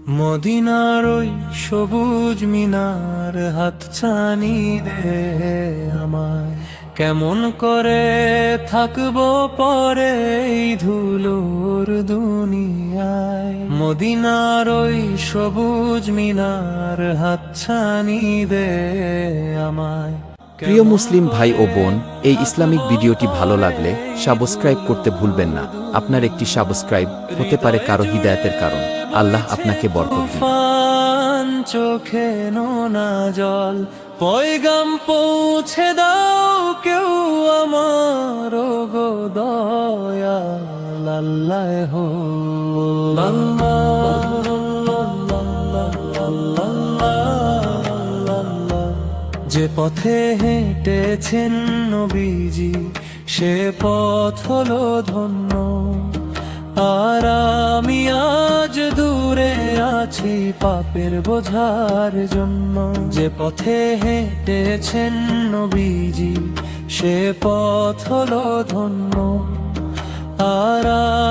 মদিনার ওই সবুজ মিনার হাতছানি দে আমায়, কেমন করে থাকবো পরে এই ধুলোর দুনিয়ায়। মদিনার ওই সবুজ মিনার হাতছানি দে আমায়। প্রিয় মুসলিম ভাই ও বোন, এই ইসলামিক ভিডিওটি ভালো লাগলে সাবস্ক্রাইব করতে ভুলবেন না। আপনার একটি সাবস্ক্রাইব হতে পারে কারো হিদায়াতের কারণ। আল্লাহ আপনাকে বরকত দিন। তুফান চোখে নোনা জল, পয়গাম পৌঁছে দাও কেউ আমার গো দয়াল। আল্লাহ হো যে পথে হেঁটেছেন নবীজি, সে পথ হলো ধন্য। আর আমি আজ দূরে আছি পাপের বোঝার জন্য। যে পথে হেঁটেছেন নবীজি, সে পথ হলো ধন্য। আর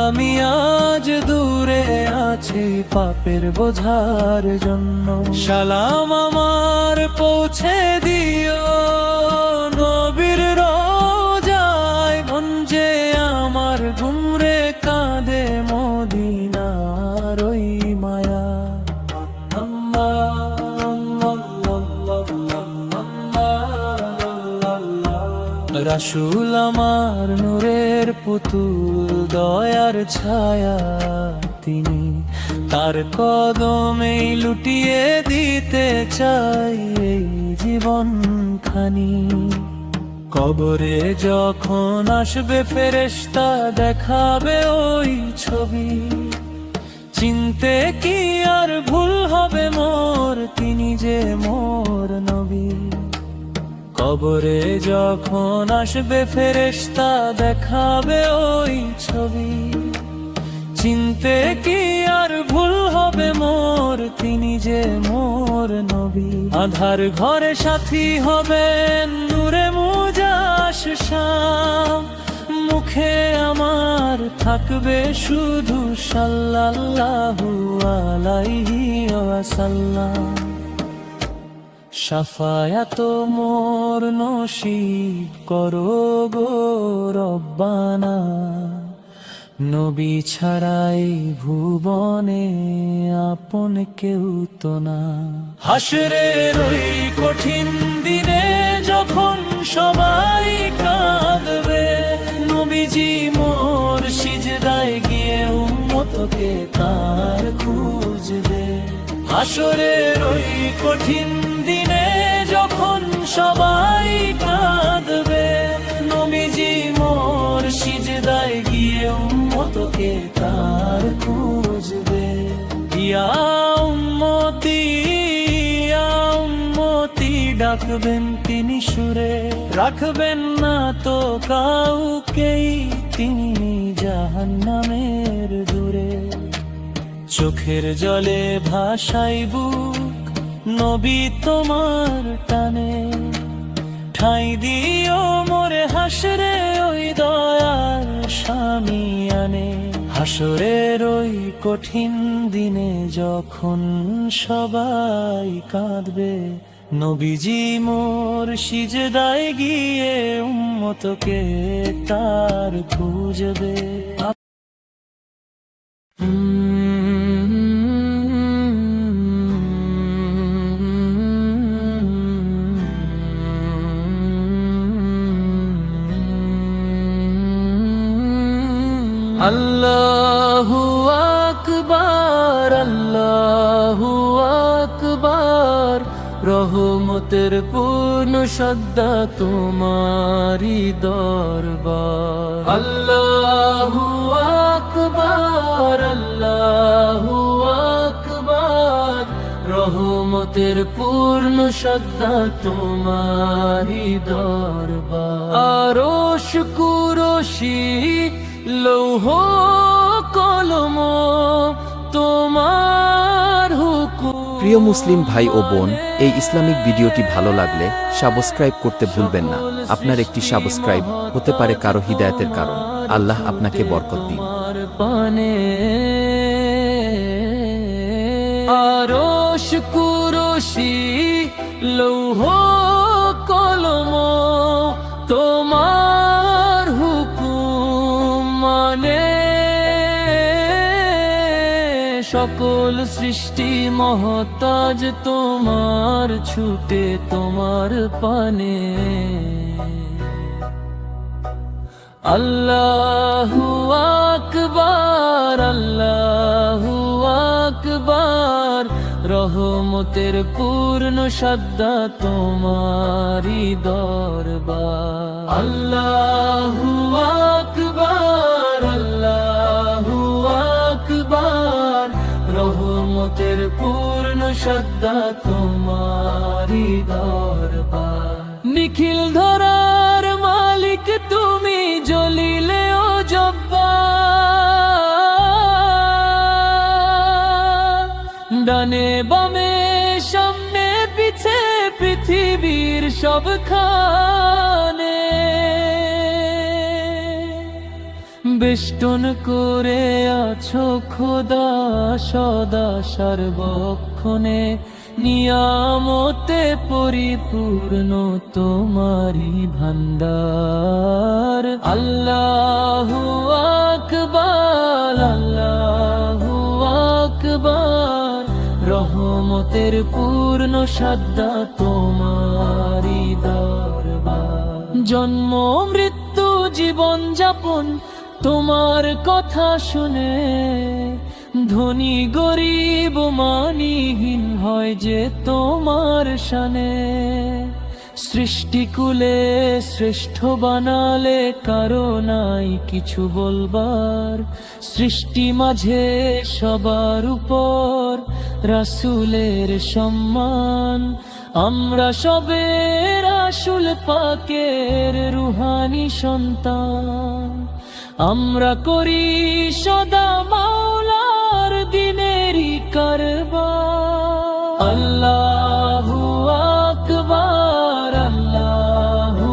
আমি আজ দূরে আছি পাপের বোঝার জন্য। সালাম আমার পৌঁছে দিও নবীর রোজায়, মন যে আমার গুমরে কাঁদে মদিনার ওই মায়া। রাসূল আমার নূরের পুতুল, দয়ার ছায়া তিনি, তার কদমেই লুটিয়ে দিতে চাই এই জীবন খানি। কবরে যখন আসবে ফেরেশতা, দেখাবে ওই ছবি, চিনতে কি আর ভুল হবে মোর, তিনি যে মোর নবী। কবরে যখন আসবে ফেরেশতা, দেখাবে ওই ছবি, চিনতে কি আর ভুল হবে মোর, তিনি যে মোর নবী। আধার ঘরে সাথী হবেন নূরে মুজাস শাম, মুখে আমার থাকবে শুধু সাল্লাল্লাহু আলাইহি ওয়াসাল্লাম। শাফায়াত মোর নসিব করো গো রব্বানা, নবী ছাড়াই ভুবনে আপন কেউ তো না। হাসরের ওই কঠিন দিনে যখন সবাই কাঁদবে, নবীজি মোর সিজদায় গিয়ে উম্মতকে তার খুঁজবে। হাসরের ওই কঠিন দিনে যখন সবাই কাঁদবে, নবীজি মোর সিজদায় গিয়ে উম্মতকে তার খুঁজবে। ইয়া উম্মতি ইয়া উম্মতি ডাকবেন তিনি সুরে, রাখবেন না তো কাউকেই তিনি জাহান্নামের দূরে। চোখের জলে ভাসাই বুক নবী তোমার টানে, ঠাঁই দিও মোরে হাসরে ওই দয়ার শামিয়ানে। হাসরের ওই কঠিন দিনে যখন সবাই কাঁদবে, নবীজি মোর সিজদায় গিয়ে উম্মতকে তার খুঁজবে। আল্লাহু আকবার, আল্লাহু আকবার, রহমতের পূর্ণ সদ্দা তোমারি দরবার। আল্লাহু আকবার, আল্লাহু আকবার, রহমতের পূর্ণ সদ্দা তোমারি দরবার। আরশ কুরসি লৌহ কলম তোমার হুকুম। প্রিয় মুসলিম ভাই ও বোন, এই ইসলামিক ভিডিওটি ভালো লাগলে সাবস্ক্রাইব করতে ভুলবেন না। আপনার একটি সাবস্ক্রাইব হতে পারে কারো হিদায়াতের কারণ। আল্লাহ আপনাকে বরকত দিন। আরশ কুরসি লৌহ কলম তোমার হুকুম মানে, সকল সৃষ্টি মহতাজ তোমার ছুটে তোমার পানে। আল্লাহু আকবার, আল্লাহু আকবার, রহমতের পূর্ণ সদ্দা তোমারি দরবার। আল্লাহু আকবার, আল্লাহু আকবার, রহমতের পূর্ণ সদ্দা তোমারি দরবার। নিখিল ধরার মালিক তুমি, জলিলে ও জব্বার, ডানে বামে সামনে পিছে পৃথিবীর সবখানে বেষ্টন করে আছো খোদা সদা সর্বক্ষণে, নিয়ামতে পরিপূর্ণ তোমারি ভান্ডার। আল্লাহু আকবার, আল্লাহু আকবার, রহমতের পূর্ণ সদ্দা তোমারি দরবার। জন্ম মৃত্যু জীবন যাপন তোমার কথা শুনে, ধনী গরিব মানিহীন হয় যে তোমার শানে। সৃষ্টিকুলে শ্রেষ্ঠ বানালে কারো নাই কিছু বলবার, সৃষ্টি মাঝে সবার উপর রাসূলের সম্মান। আমরা সবে রাসূল পাকের রুহানি সন্তান, আমরা করি সদা মাওলার দিনেরই কারবার। আল্লাহু আকবার, আল্লাহু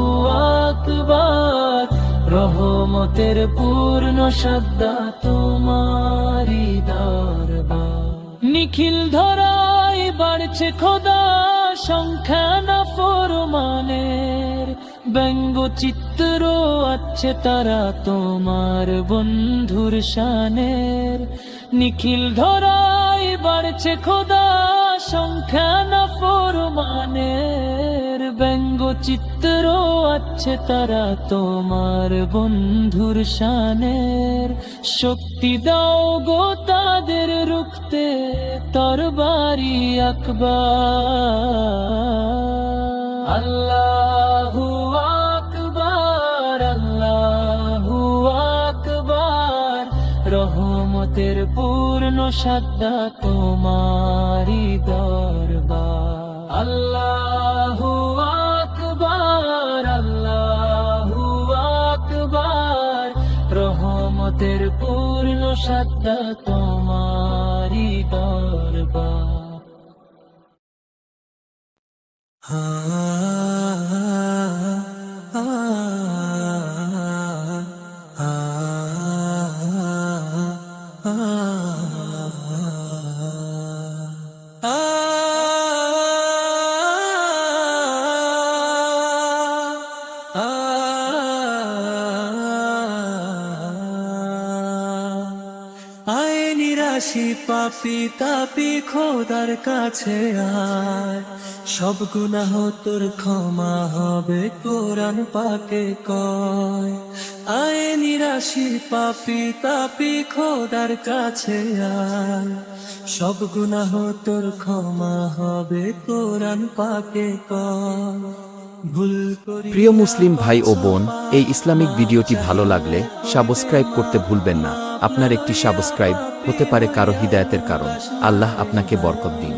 আকবার, রহমতের পূর্ণ সদ্দা তোমারি দরবার। নিখিল ধরায় বাড়ছে খোদা সংখ্যা না ফরমানের, ব্যঙ্গ চিত্র আছে তারা তোমার বন্ধুর শানের। নিখিল ধরায় বাড়ছে খোদা সংখ্যা না ফরমানের, ব্যঙ্গ চিত্র আছে তারা তোমার বন্ধুর শানের। শক্তি দাও গো তাদের রুখতে তরবারি আকবার। আল্লাহু আকবার, আল্লাহু আকবার, রহমতের পূর্ণ সদ্দা তোমারি দরবার। আল্লাহু আকবার, আল্লাহু আকবার, রহমতের পূর্ণ সদ্দা তোমারি দরবার। আয় নিরাশি পাপি তাপি খোদার কাছে আয়, সব গুনাহ তোর ক্ষমা হবে কোরআন পাকে কয়। আয় নিরাশি পাপি তাপি খোদার কাছে আয়, সব গুনাহ তোর ক্ষমা হবে কোরআন পাকে কয়। ভুল করি প্রিয় মুসলিম ভাই ও বোন, এই ইসলামিক ভিডিওটি ভালো লাগলে সাবস্ক্রাইব করতে ভুলবেন না। আপনার একটি সাবস্ক্রাইব হতে পারে কারো হিদায়াতের কারণ। আল্লাহ আপনাকে বরকত দিন।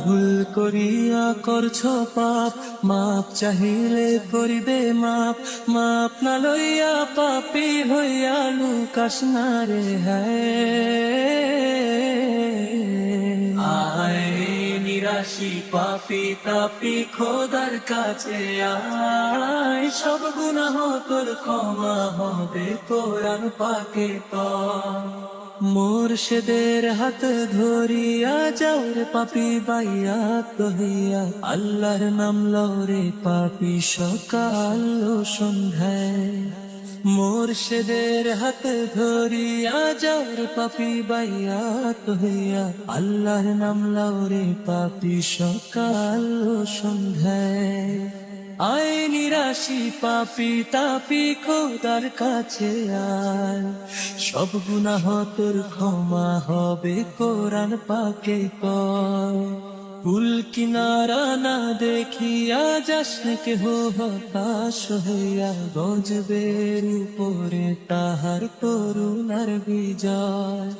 ভুল করিয়া করছো পাপ, মাপ চাহিলে করিবে মাপ। মাপ না লইয়া পাপী হইয়া লুকাস না রে আয় নিরাশি পাপী তাপি খোদার কাছে আয়, সব গুনাহ তোর ক্ষমা হবে কোরআন পাকে কয়। মুর্শিদের হাত ধরিয়া যাও রে পাপি বাইয়া কহিয়া আল্লাহর নাম লও রে পাপি সকাল ও সন্ধ্যায় মুর্শিদের হাত ধরিয়া যাও রে পাপি বাইয়া কহিয়া আল্লাহর নাম লও রে পাপি সকাল ও সন্ধ্যায় আয় নিরাশি পাপি তাপি খোদার কাছে আয় সব গুনাহ তোর ক্ষমা হবে কোরআন পাকে কয় কুল কিনারা না দেখিয়া যাসনে কেহ হতাশ হইয়া গজবের উপরে তাহার করুণার বিজয়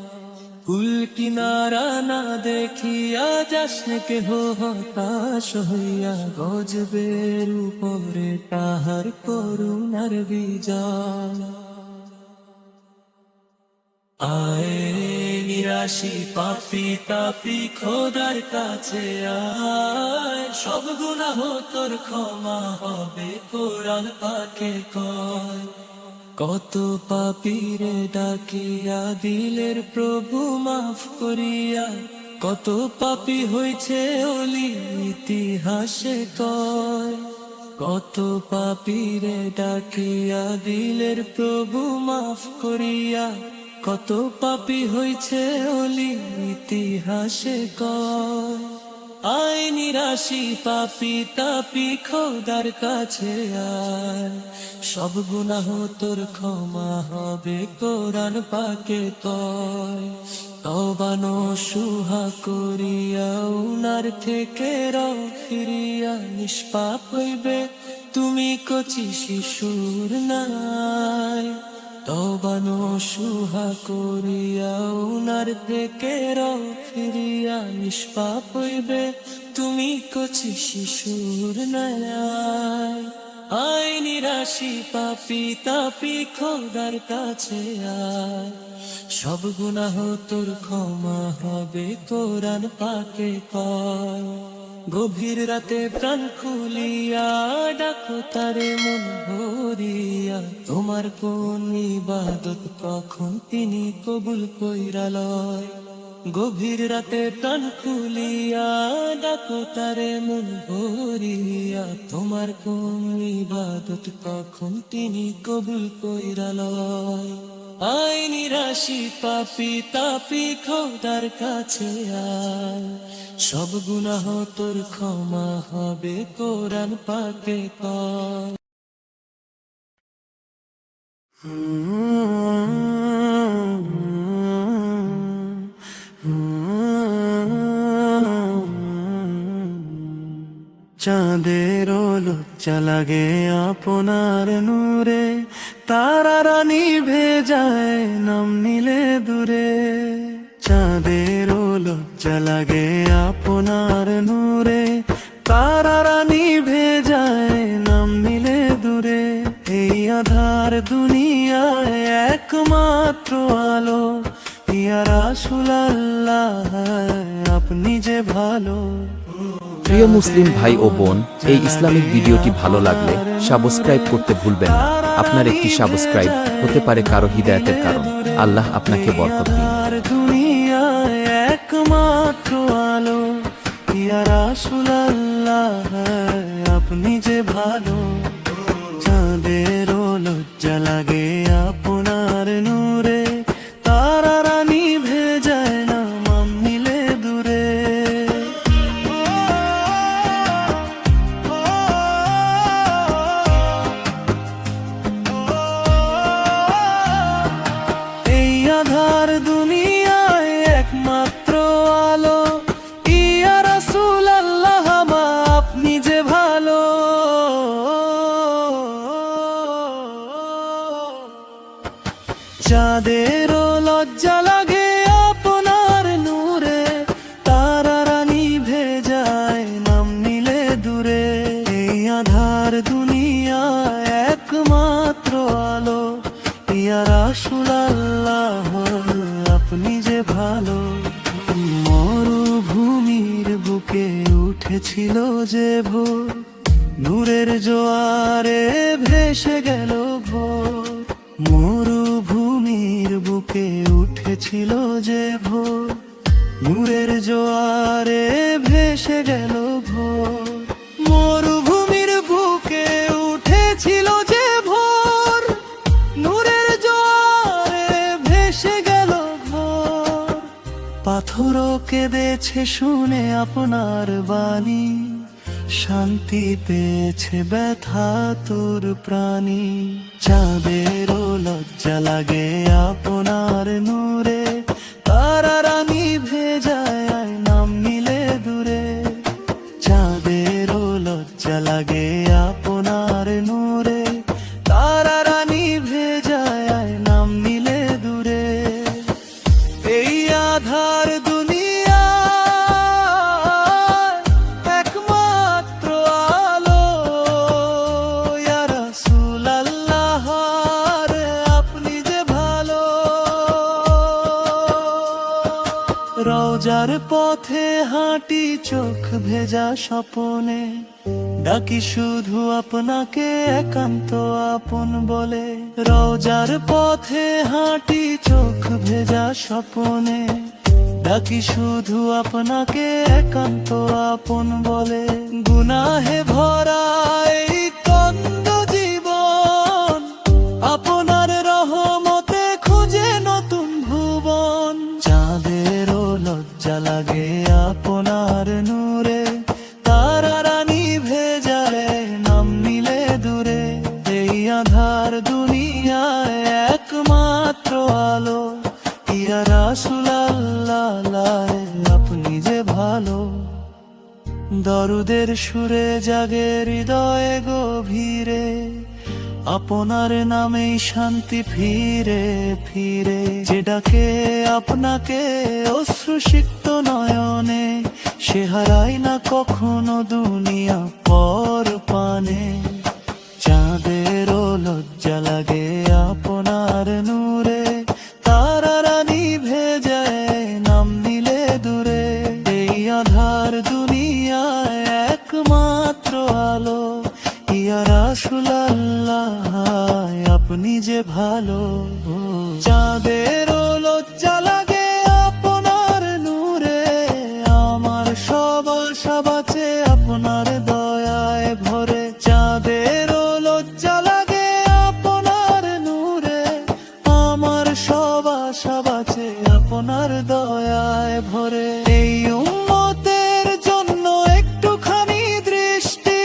কুল কিনারা না দেখিয়া যাসনে কেহ হতাশ হইয়া গজবের উপরে তাহার করুণার বিজয় আয় নিরাশি পাপি তাপি খোদার কাছে আয় সব গুনাহ তোর ক্ষমা হবে কোরআন পাকে কয় কত পাপীরে ডাকিয়া দিলের প্রভু মাফ করিয়া কত পাপী হইছে ওলি ইতিহাসে কয় কত পাপীরে ডাকিয়া দিলের প্রভু মাফ করিয়া কত পাপী হইছে ওলি ইতিহাসে কয় আয় নিরাশি পাপি তাপি খোদার কাছে আয় সব গুনাহ তোর ক্ষমা হবে কোরআন পাকে কয় তওবা নসুহা করিয়া উনার থেকে রও ফিরিয়া নিষ্পাপ হইবে তুমি কচি শিশুর নাই তওবা নসুহা করিয়া উনার থেকে রও ফিরিয়া নিষ্পাপ হইবে তুমি কচি শিশুর নাই আয় নিরাশি পাপি তাপি খোদার কাছে আয় সব গুনাহ তোর ক্ষমা হবে কোরআন পাকে কয় গভীর রাতে প্রাণ খুলিয়া ডাকো তারে মন ভরিয়া তোমার কোন ইবাদত কখন তিনি কবুল কইরা লয় গভীর রাতে প্রাণ খুলিয়া ডাকো তারে মন ভরিয়া তোমার কোন ইবাদত কখন তিনি কবুল কইরা লয় আয় নিরাশি পাপি তাপি খোদার কাছে আয় সব গুনাহ তোর ক্ষমা হবে কোরআন পাকে কয় চাঁদের লজ্জা লাগে আপনার নূরে তারারা নিভে যায় নাম নিলে দূরে চাঁদের লজ্জা লাগে আপনার নূরে তারারা নিভে যায় নাম নিলে দূরে এই আধার দুনিয়ায় একমাত্র আলো ইয়া রাসূলুল্লাহ আপনি যে ভালো প্রিয় মুসলিম ভাই ও বোন এই ইসলামিক ভিডিওটি ভালো লাগলে সাবস্ক্রাইব করতে ভুলবেন না আপনার একটি সাবস্ক্রাইব হতে পারে কারো হিদায়াতের কারণ আল্লাহ আপনাকে বরকত দিন দুনিয়ায় একমাত্র আলো ইয়া রাসূলুল্লাহ আপনি যে ভালো চাঁদের লজ্জা লাগে আপনার নূরে তারারা নিভে যায় না নাম নিলে দূরে এই আধার দুনিয়ায় একমাত্র আলো ইয়া রাসূলুল্লাহ আপনি যে ভালো চাঁদের লজ্জা লাগে আপনার নূরে তারারা নিভে যায় নাম নিলে দূরে এই আধার দুনিয়া একমাত্র আলো ইয়া রাসূলুল্লাহ আপনি যে ভালো মরুভূমির বুকে উঠেছিল যে ভোর নূরের জোয়ারে ভেসে গেল ভোর মরুভূমির বুকে উঠে উঠেছিল যে ভোর, নূরের জোয়ারে ভেসে গেল ভোর। মরুভূমির বুকে উঠেছিল যে ভোর, নূরের জোয়ারে ভেসে গেল ভোর। পাথরও কেঁদেছে শুনে আপনার বাণী, শান্তি পেয়েছে ব্যথা তোর প্রাণী। চাঁদেরও লজ্জা লাগে আপনার নূরে, তারা রানী ভেজায় নাম নিলে দূরে। চাঁদেরও লজ্জা লাগে আপনার নূরে, তারা রানী ভেজায় নাম নিলে দূরে। এই আধার দুনিয়া একমাত্র আলো, ইয়া রাসূলুল্লাহ রে আপনি যে ভালো। রওজার পথে হাঁটি চোখ ভেজা স্বপনে, ডাকি শুধু আপনাকে একান্ত আপন বলে। রওজার পথে হাঁটি চোখ ভেজা স্বপনে, ডাকি শুধু আপনাকে একান্ত আপন বলে। গুনাহে ভরা এই কন্দ জীবন, আপনার রহমতে খুঁজে নতুন ভুবন। চাঁদেরও লজ্জা লাগে আপনার নূরে, তারা রানী ভেজায় নাম নিলে দূরে। এই আধার দুনিয়ায় একমাত্র আলো, ইয়া রাসূলুল্লাহ আপনি যে ভালো। দরুদের সুরে জাগে হৃদয়ে গভীরে, আপনার নামেই শান্তি ফিরে ফিরে। যে ডাকে আপনাকে অশ্রুসিক্ত নয়নে, সে হারায় না কখনো দুনিয়া পর পানে। চাঁদেরও লজ্জা লাগে আপনার নূরে, তারা রানী ভেজায় নাম নিলে দূরে। এই আধার দুনিয়ায় একমাত্র আলো, ইয়া রাসূলুল্লাহ আপনি যে ভালো। চাঁদেরও লজ্জা লাগে আপনার নূরে, আমার সব আশা বাঁচে আপনার দয়ায় ভরে। চাঁদেরও লজ্জা লাগে আপনার নূরে, আমার সব আশা বাঁচে আপনার দয়ায় ভরে। এই উম্মতের জন্য একটুখানি দৃষ্টি,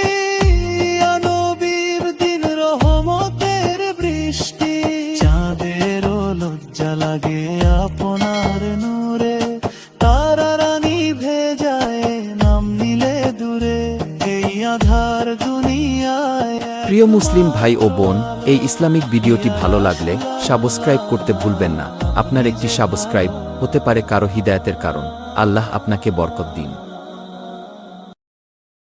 ইয়া নবীর দিন রহমতের বৃষ্টি। চাঁদেরও লজ্জা লাগে আপনার নূরে, তারা রানী ভেজায় নাম নিলে দূরে। এই আধার দুনিয়ায়। প্রিয় মুসলিম ভাই ও বোন, এই ইসলামিক ভিডিওটি ভালো লাগলে সাবস্ক্রাইব করতে ভুলবেন না। আপনার একটি সাবস্ক্রাইব হতে পারে কারো হিদায়াতের কারণ। আল্লাহ আপনাকে বরকত দিন।